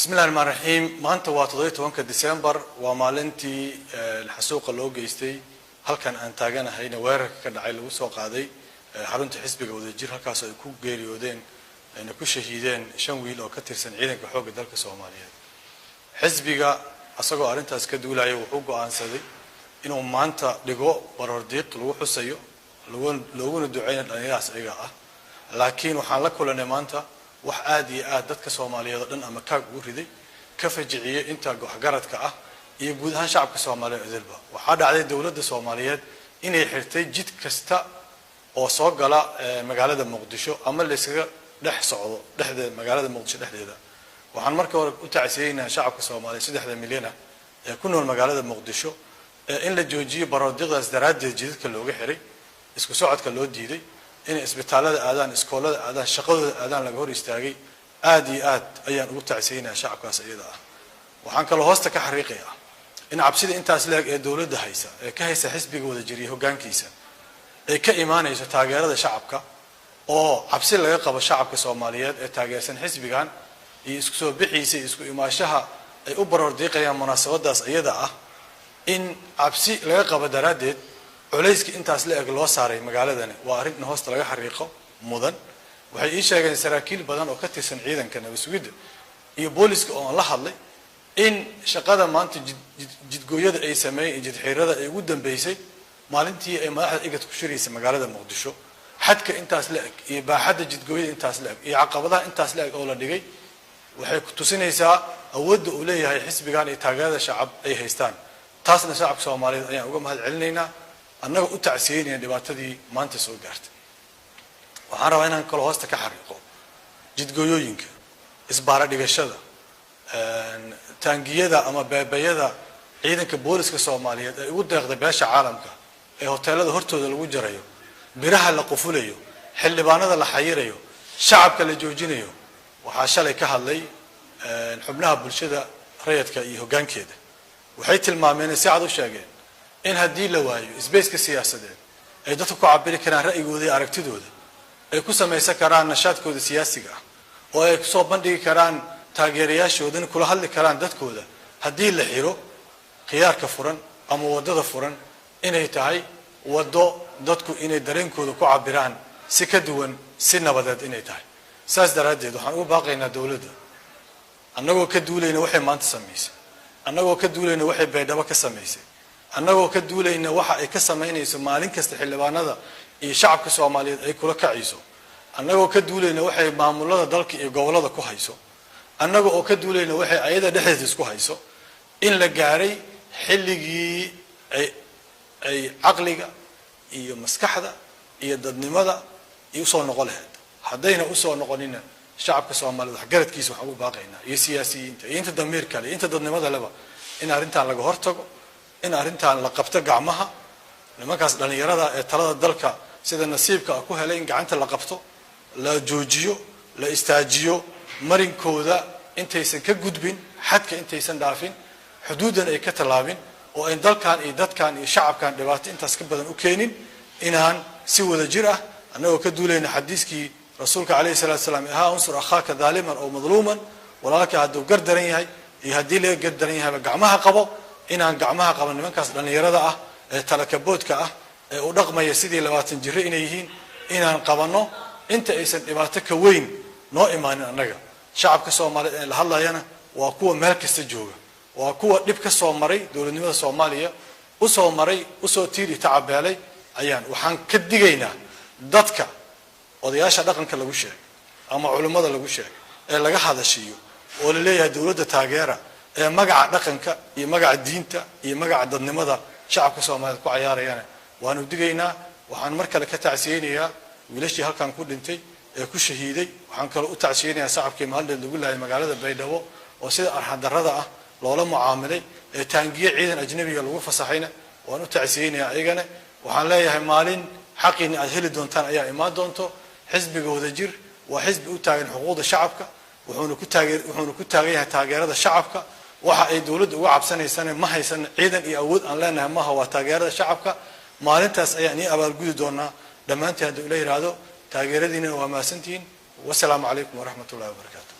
بسم الله الرحمن الرحيم maanta waa 17 December waa maalintii xasuuqa loo geystay halkan aan taaganahayna weerarka ka dhacay lagu soo qaaday xarunta xisbiga wadajir halkaas ay ku geeriyoodeen ayna ku shahiideen 5 wiil oo ka tirsan ciidanka xoogga dalka Soomaaliyeed xisbiga asagoo arintaas ka duulaya wuxuu go'aansaday inuu maanta dhigo barordiiq lagu xusayo looguna duceeyo dhalinyaradaas ayaga ah laakiin waxaan la kulanay maanta wax aad iyo aad dadka Soomaaliyeed dhan ama kaag ugu riday ka fajiciyay inta go'garadka ah iyo guud ahaan shacabka Soomaaliyeed idilba waxa dhacday dawladda Soomaaliyeed inay xirtay jid kasta oo soo gala magaalada Muqdisho ama la iskaga dhex socdo dhexdeeda magaalada Muqdisho dhexdeeda waxaan markii hore u tacsiyeynaa shacabka Soomaaliyeed 3 milyan ee ku nool magaalada Muqdisho in la joojiyo barodiiqdaas daraadeed jidadka looga xiray isku socodka loo diiday in isbitaalada aadaan iskoolada aadaan shaqadooda aadaan laga hor istaagay aad iyo aad ayaan ugu tacsiyeynaa shacabkaas iyada ah waxaan kale hoosta ka xariiqayaa in cabsida intaas leeg ee dawladda haysa ee ka haysa xisbiga wada jiriyo hoggaankiisa ee ka imaanayso taageerada shacabka oo cabsi laga qabo shacabka Soomaaliyeed ee taageersan xisbigan iyo isku soo bixiisa isku imaashaha ay u barordiiqayaan munaasabadaas iyada ah in cabsi laga qabo daraadeed culayska intaas la eg loo saaray magaaladani waa arin hoosta laga xariiqo mudan waxay ii sheegeen saraakiil badan oo ka tirsan ciidanka nabadgelyada iyo booliska oo la hadlay in shaqada maanta jidgooyada ay sameeyeen jidxiirada ay ugu dambeysay maalintii ay madaxda igad ku shiraysa magaalada Muqdisho xadka intaas la eg iyo baaxadda jidgooyada intaas la eg iyo caqabadaha intaas la eg oo la dhigay waxay ku tusinaysaa awoodda uu leeyahay xisbigan iyo taageerada shacab ay haystaan taasna shacabka Soomaaliyeed ayaan uga mahad celinaynaa annaga u tacsiyeynaa dhibaatadii maanta soo gaartay waxaan rabaa inaan kala hoosta ka xariiqo jidgooyooyinka isbaara dhigashada taangiyada ama beebayada ciidanka booliska Soomaaliyeed ay ugu deeqday beesha caalamka ee hoteelada hortooda lagu jarayo biraha la qufulayo xildhibaanada la xayirayo shacabka la joojinayo waxa shalay ka hadlay xubnaha bulshada rayidka iyo hoggaankeeda waxay tilmaameen si cad u sheegeen in hadii la waayo isbeeska siyaasadeed ay dadku ku cabiri karaan ra'yigooda iyo aragtidooda ay ku sameeysan karaan nashaadkooda siyaasiga ah oo ay soo bandhigi karaan taageerayaashooda kula hadli karaan dadkooda hadii la xiro khiyaarka furan ama wadada furan inay tahay wado dadku inay dareenkooda ku cabiraan si ka duwan si nabadeed inay tahay saas daraadeed waxaan u baaqaynaa dawladda annagoo ka duulayna waxay maanta sameysay annagoo ka duulayna waxay beedhaba ka sameysay annagoo ka duulayna waxa ay ka sameynayso maalin kasta xildhibaanada iyo shacabka Soomaaliyeed ay kula kacayso annagoo ka duulayna waxay maamulada dalka iyo gobolada ku hayso annagoo ka duulayna waxay ayada dhexdeeda isku hayso in la gaaray xilligii ay aqliga iyo maskaxda iyo dadnimada iyo soo noqon lahayd hadayna u soo noqonina shacabka Soomaaliyeed wax garadkiisa waxaan u baaqaynaa iyo siyaasiyiinta iyo inta damiirka leh inta dadnimada leh in arintan laga hortago in arintan la qabto gacmaha nimankaas dhalinyarada ee talada dalka sida nasiibka ku helay in gacanta la qabto la joojiyo la istaajiyo marinkooda intaysan ka gudbin xadka intaysan dhaafin xuduudan ay ka talaabin oo ay dalkan iyo dadkan iyo shacabkan dhibaato intaas ka badan u keenin inaan si wada jir ah annagoo ka duulayna xadiiskii rasuulka kaleey salaatu salaam aha unsur akhaaka dhaliman oo madluuman walaalka haduu gardaran yahay iyo hadii la gardaran yahay gacmaha qabo inaan gacmaha qaban nimankaas dhalinyarada ah ee talakaboodka ah ee u dhaqmaya sidii 20 jir inay yihiin inaan qabano inta aysan dhibaato ka weyn noo imaanin annaga shacabka Soomaaliyeed ee la hadlayana waa kuwa meel kasta jooga waa kuwa dib ka soo maray dawladnimada Soomaaliya u soo maray u soo tiiri tacabeelay ayaan waxaan ka digaynaa dadka odayaasha dhaqanka lagu sheegay ama culimada lagu sheegay ee laga hadashiyo oo la leeyahay dawladda taageera ee magaca dhaqanka iyo magaca diinta iyo magaca dadnimada shacabka Soomaaliyeed ku ciyaarayaan waanu digaynaa waxaan mar kale ka tacsiyeynayaa wiilashii halkan ku dhintay ee ku shahiiday waxaan kale u tacsiyeynayaa shacabkii maalinta lagu laayay magaalada Baydhabo oo sida arxan darrada ah loola mucaamilay ee taangiye ciidan ajnabiga lagu fasaxayna waan u tacsiyeynayaa ayagana waxaan leeyahay maalin xaqina aad heli doontaan ayaa imaan doonto xisbiga wadajir waa xisbi u taagan xuquuqda shacabka wuxuuna ku taagan yahay taageerada shacabka waxa ay dawladda uga cabsanaysana ma haysan ciidan iyo awood aan leenahay ma aha waa taageerada shacabka maalintaas ayaan abaalgudi doonaa dhamaantii hadii la yiraahdo taageeradiina waa maasantiin wassalaamu calaykum wa rahmatullahi wa barakatuh